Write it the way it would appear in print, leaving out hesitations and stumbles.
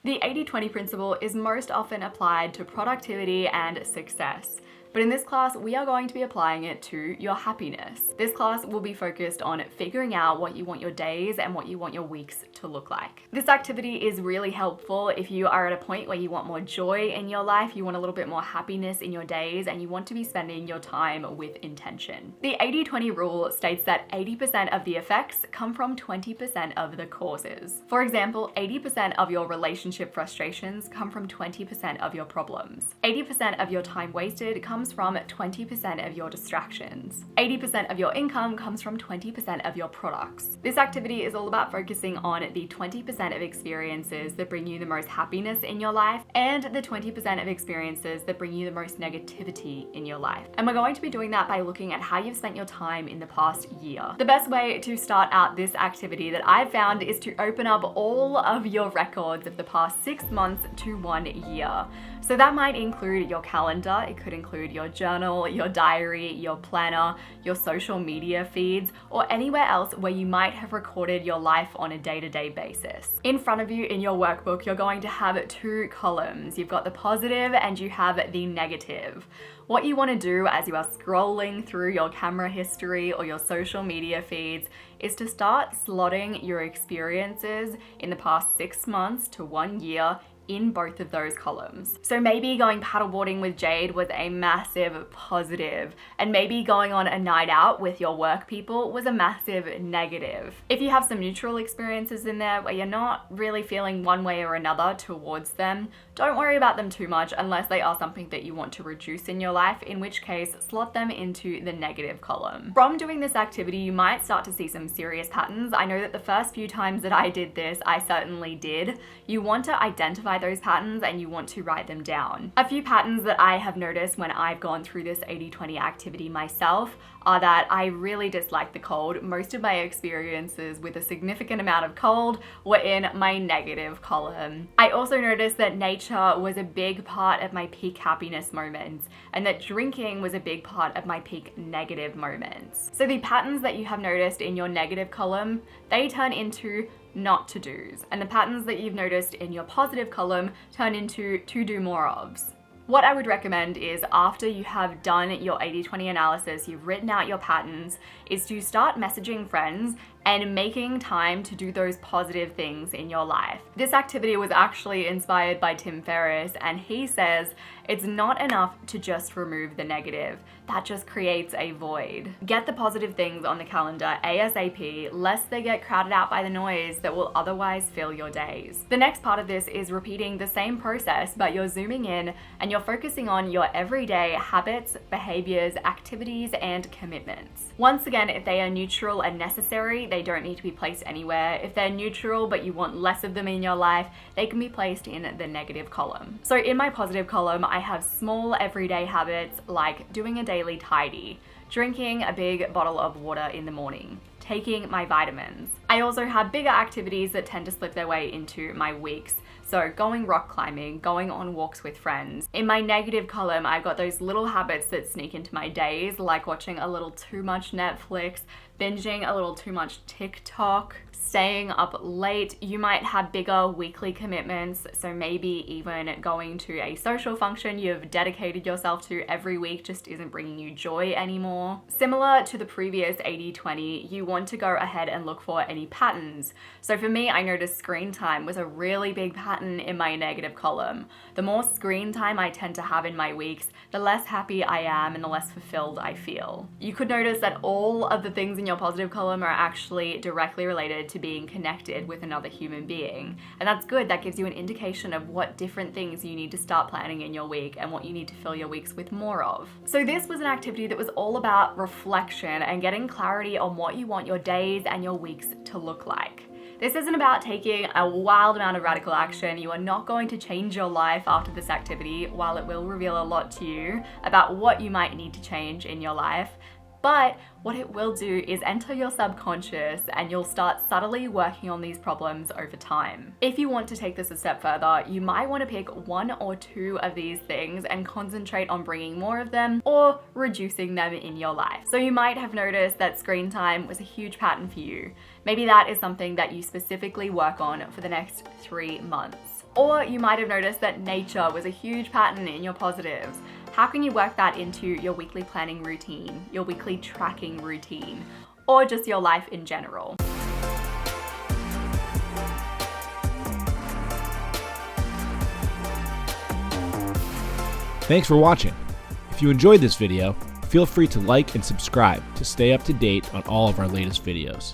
The 80-20 principle is most often applied to productivity and success. But in this class, we are going to be applying it to your happiness. This class will be focused on figuring out what you want your days and what you want your weeks to look like. This activity is really helpful if you are at a point where you want more joy in your life, you want a little bit more happiness in your days, and you want to be spending your time with intention. The 80-20 rule states that 80% of the effects come from 20% of the causes. For example, 80% of your relationship frustrations come from 20% of your problems. 80% of your time wasted comes from 20% of your distractions. 80% of your income comes from 20% of your products. This activity is all about focusing on the 20% of experiences that bring you the most happiness in your life and the 20% of experiences that bring you the most negativity in your life. And we're going to be doing that by looking at how you've spent your time in the past year. The best way to start out this activity that I've found is to open up all of your records of the past 6 months to 1 year. So that might include your calendar, it could include your journal, your diary, your planner, your social media feeds, or anywhere else where you might have recorded your life on a day-to-day basis. In front of you in your workbook, you're going to have 2 columns. You've got the positive and you have the negative. What you want to do as you are scrolling through your camera history or your social media feeds is to start slotting your experiences in the past 6 months to 1 year in both of those columns. So maybe going paddleboarding with Jade was a massive positive, and maybe going on a night out with your work people was a massive negative. If you have some neutral experiences in there where you're not really feeling one way or another towards them, don't worry about them too much unless they are something that you want to reduce in your life, in which case slot them into the negative column. From doing this activity, you might start to see some serious patterns. I know that the first few times that I did this, I certainly did. You want to identify those patterns and you want to write them down. A few patterns that I have noticed when I've gone through this 80-20 activity myself are that I really dislike the cold. Most of my experiences with a significant amount of cold were in my negative column. I also noticed that nature was a big part of my peak happiness moments and that drinking was a big part of my peak negative moments. So the patterns that you have noticed in your negative column, they turn into not to do's, and the patterns that you've noticed in your positive column turn into to do more ofs. What I would recommend is after you have done your 80-20 analysis, you've written out your patterns, is to start messaging friends and making time to do those positive things in your life. This activity was actually inspired by Tim Ferriss, and he says it's not enough to just remove the negative. That just creates a void. Get the positive things on the calendar ASAP, lest they get crowded out by the noise that will otherwise fill your days. The next part of this is repeating the same process, but you're zooming in and you're focusing on your everyday habits, behaviors, activities, and commitments. Once again, if they are neutral and necessary, they don't need to be placed anywhere. If they're neutral but you want less of them in your life, they can be placed in the negative column. So in my positive column, I have small everyday habits like doing a daily tidy, drinking a big bottle of water in the morning, taking my vitamins. I also have bigger activities that tend to slip their way into my weeks. So going rock climbing, going on walks with friends. In my negative column, I've got those little habits that sneak into my days, like watching a little too much Netflix, binging a little too much TikTok, staying up late. You might have bigger weekly commitments, so maybe even going to a social function you've dedicated yourself to every week just isn't bringing you joy anymore. Similar to the previous 80-20, you want to go ahead and look for any patterns. So for me, I noticed screen time was a really big pattern in my negative column. The more screen time I tend to have in my weeks, the less happy I am and the less fulfilled I feel. You could notice that all of the things in your positive column are actually directly related to being connected with another human being. And that's good. That gives you an indication of what different things you need to start planning in your week and what you need to fill your weeks with more of. So this was an activity that was all about reflection and getting clarity on what you want your days and your weeks to look like. This isn't about taking a wild amount of radical action. You are not going to change your life after this activity, while it will reveal a lot to you about what you might need to change in your life. But what it will do is enter your subconscious and you'll start subtly working on these problems over time. If you want to take this a step further, you might want to pick 1 or 2 of these things and concentrate on bringing more of them or reducing them in your life. So you might have noticed that screen time was a huge pattern for you. Maybe that is something that you specifically work on for the next 3 months. Or you might have noticed that nature was a huge pattern in your positives. How can you work that into your weekly planning routine, your weekly tracking routine, or just your life in general? Thanks for watching. If you enjoyed this video, feel free to like and subscribe to stay up to date on all of our latest videos.